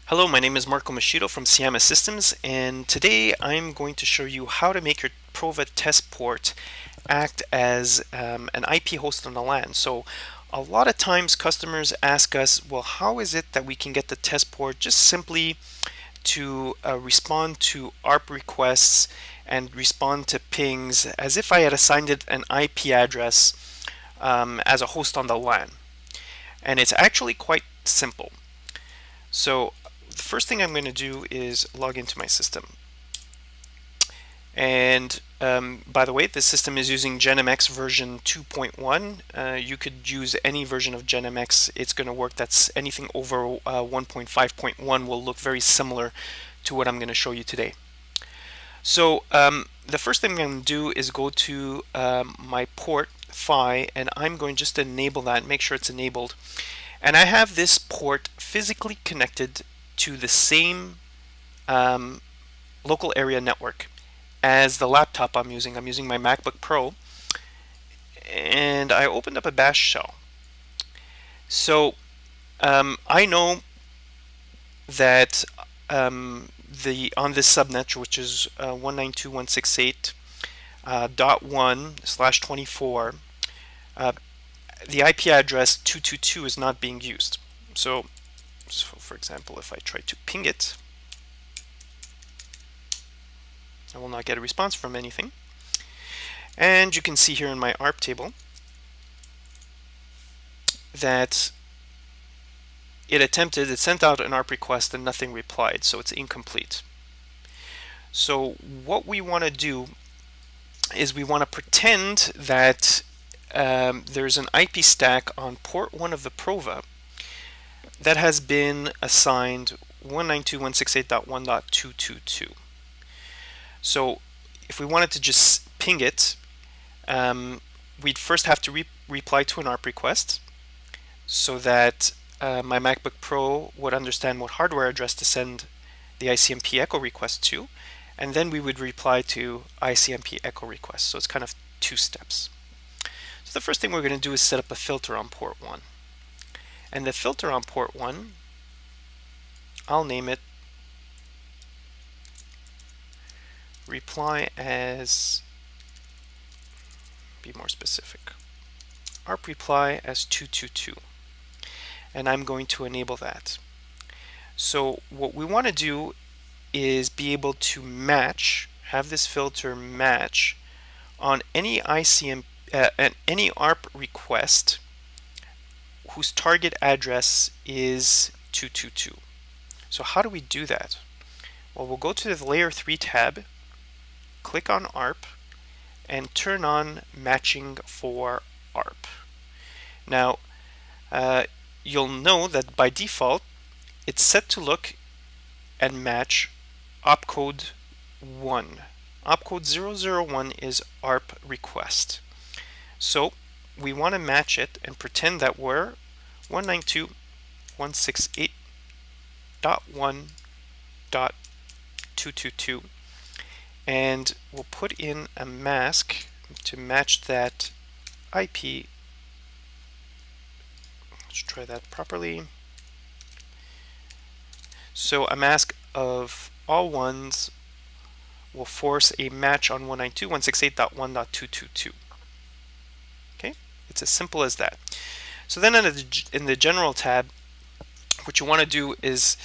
Hello, my name is Marco Machido from Siama Systems, and today I'm going to show you how to make your Prova test port act as an IP host on the LAN. So a lot of times customers ask us, well, how is it that we can get the test port just simply to respond to ARP requests and respond to pings as if I had assigned it an IP address as a host on the LAN. And it's actually quite simple. So the first thing I'm going to do is log into my system. And by the way, this system is using GENEM version 2.1. You could use any version of GENEM. It's going to work. That's anything over 1.5.1 will look very similar to what I'm going to show you today. So the first thing I'm going to do is go to my port PHY, and I'm going just to enable that, make sure it's enabled. And I have this port physically connected to the same local area network as the laptop I'm using. I'm using my MacBook Pro, and I opened up a bash shell. So I know that on this subnet, which is 192.168.1/24, the IP address 222 is not being used. So for example, if I try to ping it, I will not get a response from anything. And you can see here in my ARP table that it sent out an ARP request and nothing replied, so it's incomplete. So what we want to do is we want to pretend that there's an IP stack on port 1 of the Prova that has been assigned 192.168.1.222. So if we wanted to just ping it, we'd first have to reply to an ARP request so that my MacBook Pro would understand what hardware address to send the Icmp echo request to, and then we would reply to Icmp echo request. So it's kind of two steps. So the first thing we're going to do is set up a filter on port 1. And the filter on port 1, I'll name it reply as, be more specific, ARP reply as 222. And I'm going to enable that. So what we want to do is be able to match, have this filter match on any any ARP request whose target address is 222. So how do we do that? Well, we'll go to the Layer 3 tab, click on ARP, and turn on matching for ARP. Now, you'll know that by default, it's set to look and match opcode 1. Opcode 001 is ARP request. So we want to match it and pretend that we're 192.168.1.222, and we'll put in a mask to match that IP. Let's try that properly. So a mask of all ones will force a match on 192.168.1.222. Okay, it's as simple as that. So then in the general tab, what you want to do is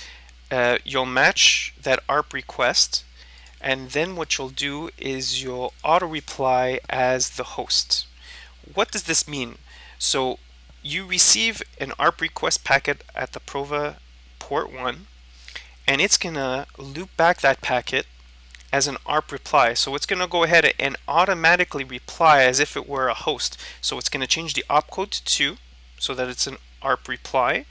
you'll match that ARP request, and then what you'll do is you'll auto reply as the host. What does this mean? So you receive an ARP request packet at the Prova port 1, and it's going to loop back that packet as an ARP reply. So it's going to go ahead and automatically reply as if it were a host. So it's going to change the opcode to 2 so that it's an ARP reply,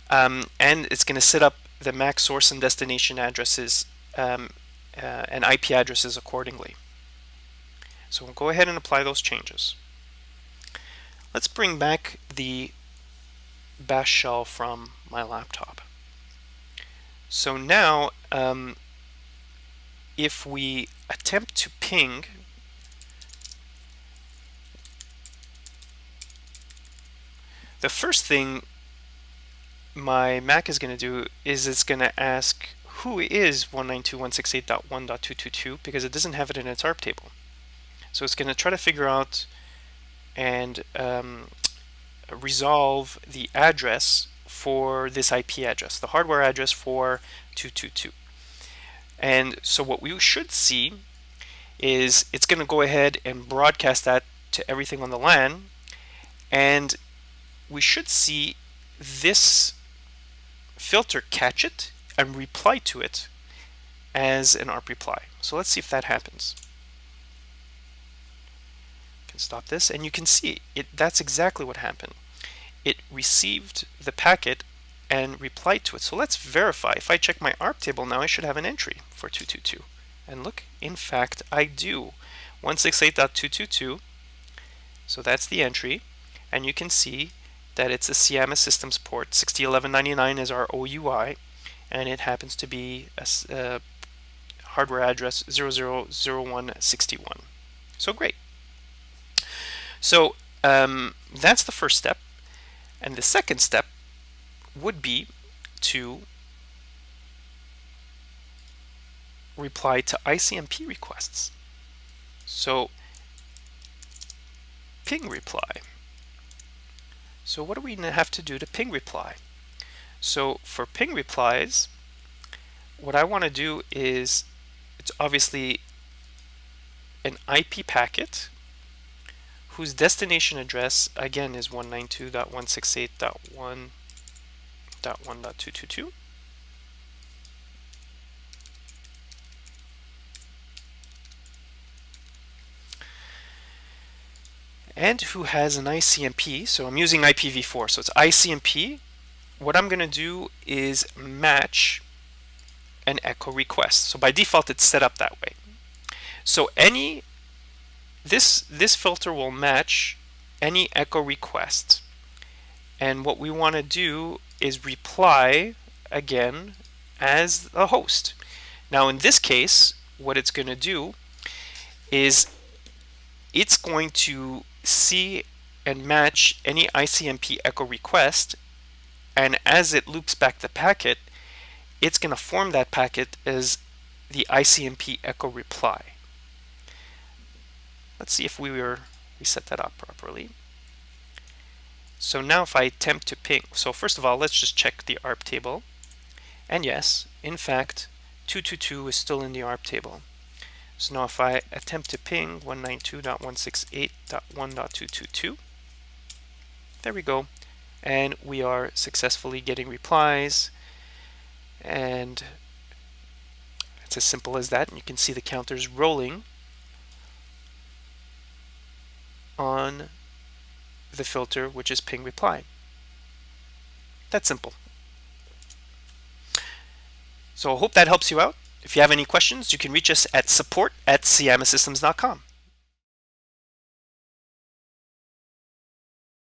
and it's going to set up the MAC source and destination addresses and IP addresses accordingly. So we'll go ahead and apply those changes. Let's bring back the bash shell from my laptop. So now if we attempt to ping, the first thing my Mac is going to do is it's going to ask who is 192.168.1.222 because it doesn't have it in its ARP table. So it's going to try to figure out and resolve the address for this IP address, the hardware address for 222. And so what we should see is it's going to go ahead and broadcast that to everything on the LAN, and we should see this filter catch it and reply to it as an ARP reply. So let's see if that happens. Can stop this, and you can see it. That's exactly what happened. It received the packet and replied to it. So let's verify. If I check my ARP table now, I should have an entry for 222. And look, in fact, I do. 168.222. So that's the entry, and you can see that it's a CMS systems port. 601199 is our OUI, and it happens to be a hardware address 000161. So great. So that's the first step, and the second step would be to reply to Icmp requests. So ping reply. So what do we have to do to ping reply? So for ping replies, what I want to do is, it's obviously an IP packet whose destination address again is 192.168.1.1.222. And who has an ICMP. So I'm using IPv4, so it's ICMP. What I'm going to do is match an echo request. So by default it's set up that way. So this filter will match any echo request, and what we want to do is reply again as a host. Now in this case, what it's going to do is it's going to see and match any ICMP echo request, and as it loops back the packet, it's going to form that packet as the ICMP echo reply. Let's see if we set that up properly. So now if I attempt to ping, so first of all, let's just check the ARP table. And yes, in fact, 222 is still in the ARP table. So now if I attempt to ping 192.168.1.222, there we go. And we are successfully getting replies. And it's as simple as that. And you can see the counters rolling on the filter, which is ping reply. That's simple. So I hope that helps you out. If you have any questions, you can reach us at support@cmssystems.com.